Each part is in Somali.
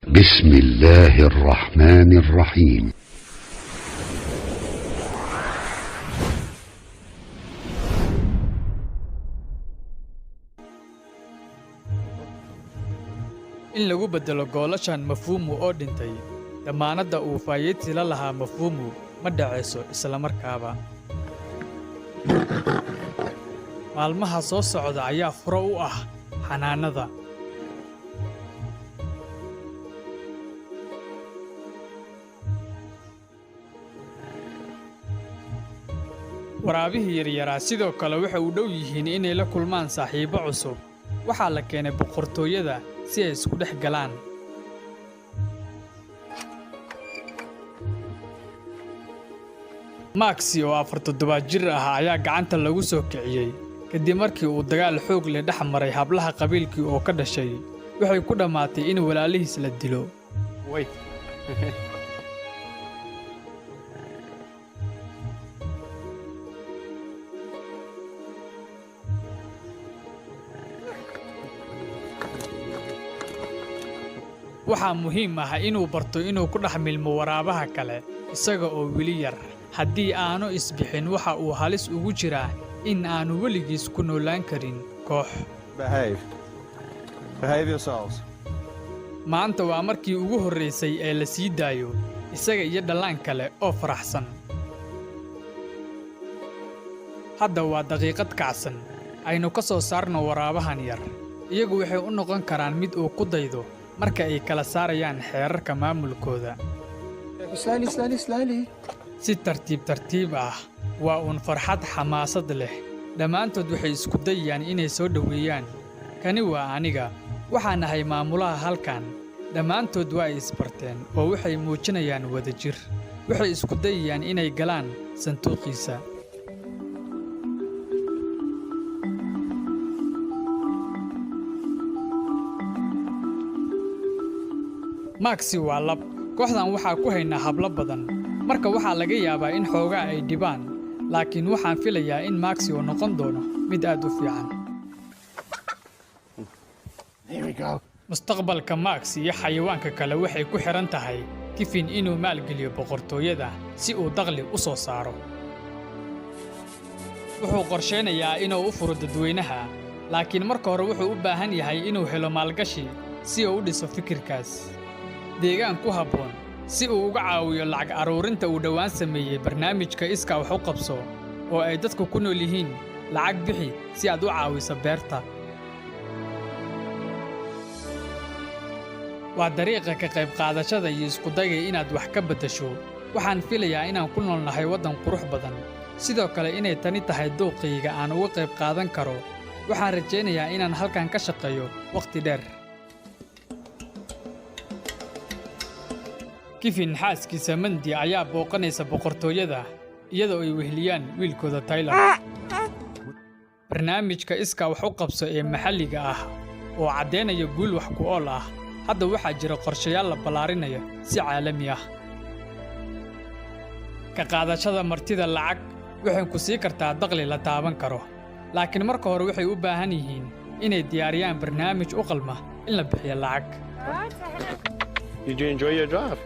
بسم الله الرحمن الرحيم. in lagu bedelo goolashan mafhuumu oo dhintay damaanadda uu faa'iidti la lahaa mafhuumu ma dhacayso isla markaaba. maalmaha soo socda ayaa furo u ah xanaanada. waraabihii yaryaraa sidoo kale waxay u dhow yihiin inay la kulmaan saaxiibo cusub. waxaa la keenay boqortooyada si ay isku dhex galaan. Maxi oo 47 jir ah ayaa gacanta lagu soo kiciyey kadib markii uu dagaal xoog leh dhex maray hablaha qabiilkii oo ka dhashay. waxay ku dhammaatay in walaalihiis la dilo. waxaa muhiim ah inuu barto inuu ku dhex milmo waraabaha kale isaga oo weli yar. haddii aanu isbixin waxa uu halis ugu jiraa in aanu weligiis ku noolaan karin koox. maanta waa markii ugu horraysay ee la sii daayo isaga iyo dhallaan kale oo faraxsan. hadda waa daqiiqad kacsan. aynu ka soo saarno waraabahan yar. iyagu waxay u noqon karaan mid uu ku daydo marka ay kala saarayaan xeerarka maamulkooda. si tartiib ah waa uun farxad xamaasad leh. dhammaantood waxay isku dayayaan inay soo dhoweeyaan. kani waa aniga. waxaan ahay maamulaha halkan. dhammaantood waa ay isbarteen oo waxay muujinayaan wadajir. waxay isku dayayaan inay galaan sanduuqiisa. Maxi waa lab. kooxdan waxaa ku haynaa hablo badan. marka waxaa laga yaabaa in xoogaa ay dhibaan. laakiin waxaan filayaa in Maxi uu noqon doono mid aad u fiican. mustaqbalka Maxi iyo xayawaanka kale waxay ku xiran tahay Kevin inuu maalgeliyo boqortooyada si uu dakhli u soo saaro. wuxuu qorsheynayaa inuu u furo dadweynaha. laakiin marka hore wuxuu u baahan yahay inuu helo maalgashi si uu u dhiso fikirkaas. deegaan ku habboon si uu uga caawiyo lacag aruurinta uu dhowaan sameeyey barnaamijka iskaa wax u qabso oo ay dadku ku nool yihiin. lacag bixi si aad u caawiso beerta. waa dariiqa ka qayb qaadashada iyo isku dayga inaad wax ka beddesho. waxaan filayaa inaan ku noolnahay waddan qurux badan. sidoo kale inay tani tahay dooqayga aan uga qayb qaadan karo. waxaan rajaynayaa inaan halkan ka shaqeeyo wakhti dheer. Kevin xaaskiisa Mandy ayaa booqanaysa boqortooyada iyadoo ay weheliyaan wiilkooda Tyler. barnaamijka iskaa wax u qabso ee maxalliga ah oo caddeynaya guul wax ku ool ah. hadda waxaa jira qorshayaal la ballaarinaya si caalami ah. ka qaadashada martida lacag waxay ku sii kartaa dakhli la taaban karo. laakiin marka hore waxay u baahan yihiin inay diyaariyaan barnaamij u qalma in la bixiyo lacag. Did you enjoy your job?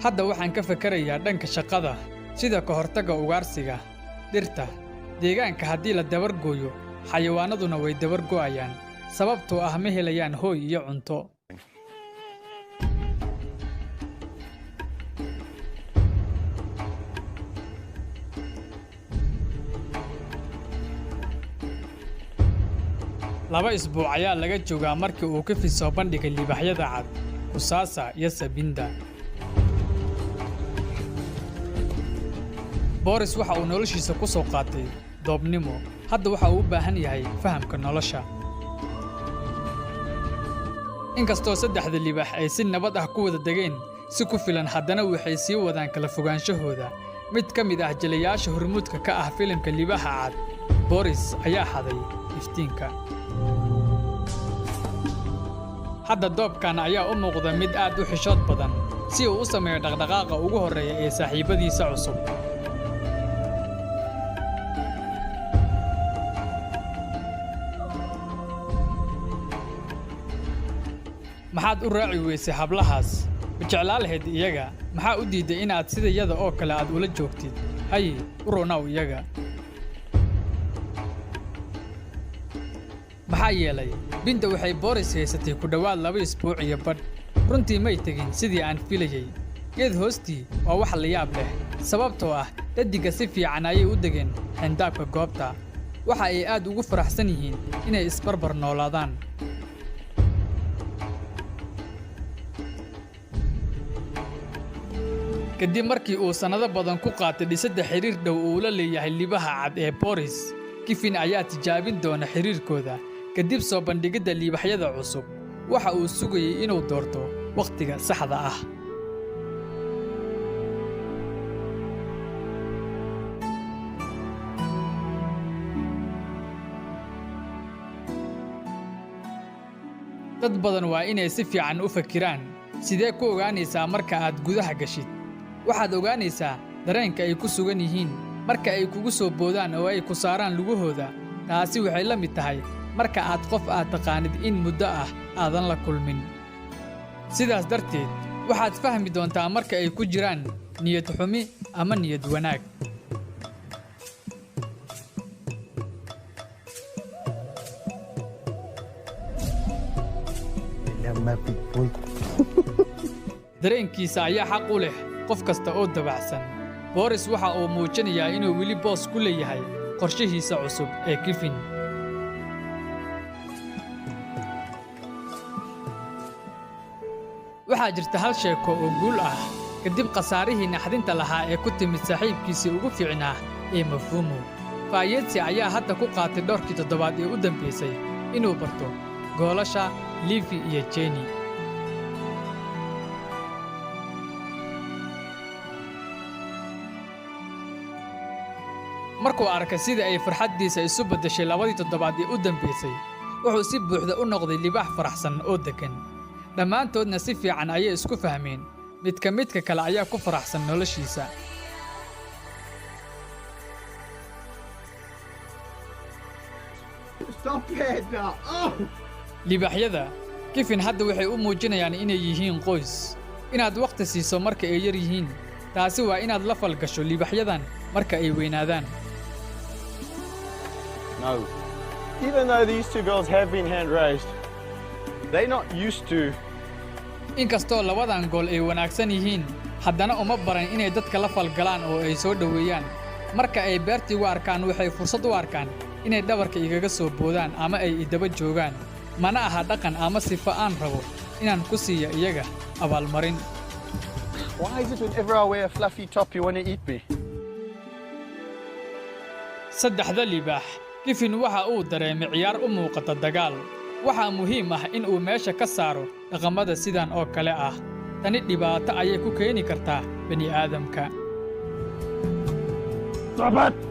hadda waxaan ka fakarayaa dhanka shaqada sida ka hortagga ugaarsiga dhirta. deegaanka haddii la dabargooyo xayawaanaduna way dabargo'ayaan sababtoo ah ma helayaan hooy iyo cunto. laba isbuuc ayaa laga joogaa markii uu Kevin soo bandhigay libaaxyada cad Kusasa iyo Sabinda. Boris waxa uu noloshiisa ku soo qaatay doobnimo. hadda waxa uu u baahan yahay fahamka nolosha. inkastoo saddexda libaax ay si nabad ah ku wada degeen si ku filan, haddana waxay sii wadaan kala fogaanshahooda. mid ka mid ah jilayaasha hormuudka ka ah filimka libaaxa cad, Boris ayaa xaday iftiinka. hadda doobkan ayaa u muuqda mid aad u xishood badan si uu u sameeyo dhaqdhaqaaqa ugu horreeya ee saaxiibadiisa cusub. maxaad u raaci weysay hablahaas ma jeclaa lahayd iyaga maxaa u diidday inaad sida yada oo kale aad ula joogtid haye u ronaw iyaga maxaa yeelay binta waxay booris haysatay ku dhowaad 2 isbuuc iyo badh runtii may tegin sidii aan filayey geed hoostii waa wax la yaab leh sababtoo ah dhaddigga si fiican ayay u degeen xindaabka goobta waxa ay aad ugu faraxsan yihiin inay isbarbar noolaadaan kadib markii uu sannado badan ku qaatay dhisidda xiriir dhow uu la leeyahay libaha cad ee boris kifin ayaa tijaabin doona xiriirkooda kadib soo bandhigidda liibaxyada cusub waxa uu sugayey inuu doorto wakhtiga saxda ah dad badan waa inay si fiican u fakiraan sidee ku ogaanaysaa marka aad gudaha gashid waxaad ogaanaysaa dareenka ay ku sugan yihiin marka ay kugu soo boodaan oo ay ku saaraan lugahooda taasi waxay la mid tahay marka aad qof aad taqaanid in muddo ah aadan la kulmin sidaas darteed waxaad fahmi doontaa marka ay ku jiraan niyad xumi ama niyad wanaag dareenkiisa ayaa xaq u leh qof kasta oo dabacsan boris waxa uu muujinayaa inuu weli boos ku leeyahay qorshihiisa cusub ee kifin waxaa jirta hal sheeko oo guul ah kadib khasaarihii naxdinta lahaa ee ku timid saaxiibkiisii ugu fiicnaa ee mafhuumo faayetsi ayaa hadda ku qaatay dhowrkii toddobaad ee u dambaysay inuu barto goolasha livi iyo jeni markuu arkay sida ay farxaddiisa isu beddeshay 2 toddobaad ee u dambaysay wuxuu si buuxda u noqday libaax faraxsan oo deggan dhammaantoodna si fiican ayay isku fahmeen midka kale ayaa ku faraxsan noloshiisa libaaxyada kifin hadda waxay u muujinayaan inay yihiin qoys inaad wakhti siiso marka ay yar yihiin taasi waa inaad la falgasho libaaxyadan marka ay weynaadaan No. Even though these 2 girls have been hand raised, they're not used to. inkastoo labadan gool ay wanaagsan yihiin haddana uma baran inay dadka la falgalaan oo ay soo dhoweeyaan marka ay beertii u arkaan waxay fursad u arkaan inay dhabarka igaga soo boodaan ama ay idaba joogaan mana aha dhaqan ama sifo aan rabo inaan ku siiyo iyaga abaalmarin Why is it whenever I wear a fluffy top you want to eat me? saddexda libaax kifin waxa uu dareemay ciyaar u muuqata dagaal waxaa muhiim ah in uu meesha ka saaro dhaqamada sidan oo kale ah tani dhibaato ayay ku keeni kartaa bani aadamka Stop it!